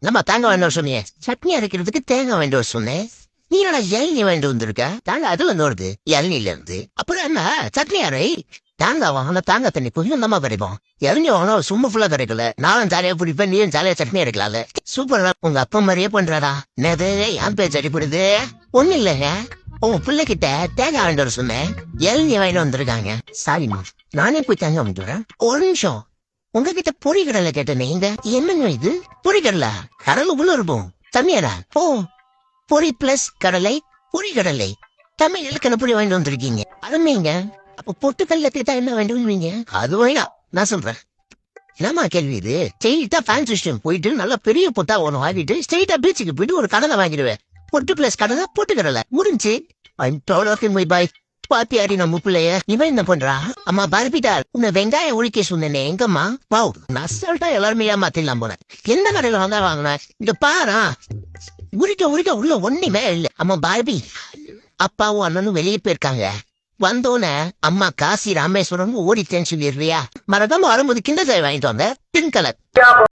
நம்ம தேங்காய் வேண்டாம் சொன்னீங்க. சட்னி அரைக்கிறதுக்கு தேங்காய் வேண்டாம் சொன்னேன். நீ என்ன இளநீ வேண்டு வந்திருக்க? தேங்காய் அது வந்து வருது இளநீல இருந்து. அப்புறம் என்ன சட்னி அரை? தேங்காய் வாங்கினா தேங்காய் தண்ணி கொஞ்சம் தான் கிடைக்கும். இறங்கி வாங்கினா சும்மா ஃபுல்லா கிடைக்கல. நானும் ஜாலியா பிடிப்பேன், நீயும் ஜாலியா சட்னி அரைக்கலாம்ல. சூப்பரா உங்க அப்பா மாதிரியே பண்றாடா. என்னது என் பேச்சு அடிப்படுது? ஒண்ணு இல்லைங்க, உங்க பிள்ளைகிட்ட தேங்காய் வாங்கிட்டு வர சொன்னேன், இளநீ வாங்கிட்டு வந்திருக்காங்க. சாரிம்மா, நானே போய் தேங்காய் வாங்கிட்டு வரேன். ஒரு நிமிஷம், உங்ககிட்ட பொறிகடலை கேட்டேன். நீங்க என்னங்க இது பொறிகடலை? கடலுக்குள்ள இருக்கும் தண்ணியடா. ஓ, பொறி பிளஸ் கடலை, பொறிகடலை. தமிழ் இலக்கண பொறி வாங்கிட்டு வந்திருக்கீங்க. அருமைங்க. அப்ப பொட்டுக்கல்ல கேட்டா என்ன வேண்டுவீங்க? அது வேணாம், நான் சொல்றேன். என்னமா கேள்வி இது? ஸ்ட்ரெயிட்டா ஃபேன்சி ஸ்டோர் போயிட்டு நல்ல பெரிய பொட்டா ஒன்று வாங்கிட்டு ஸ்ட்ரெயிட்டா பீச்சுக்கு போயிட்டு ஒரு கடலை வாங்கிடுவேன். பொட்டு பிளஸ் கடலை, பொட்டு கடலை முடிஞ்சு. பாய் பாத்தியாரி நம்ம பிள்ளைய இவன் என்ன பண்றா? அம்மா பரப்பிட்டார், உன்னை வெங்காயம் உழிக்க சொன்னேனே எங்கம்மா? பாவ், நான் சொல்லிட்டா எல்லாருமே ஏமாத்திடலாம் போனேன். எந்த கடையில வந்தா வாங்கினேன்? இங்க பாரா, உரிக்க உள்ள ஒண்ணுமே இல்ல. அம்மா பார்பி, அப்பாவும் அண்ணனும் வெளியே போயிருக்காங்க. வந்தோன்னே அம்மா காசி ராமேஸ்வரம் ஓடித்தேன்னு சொல்லிடுறியா? மறக்காம வரும்போது கிண்டர் ஜாய் வாங்கிட்டு வந்த பிங்க் கலர்.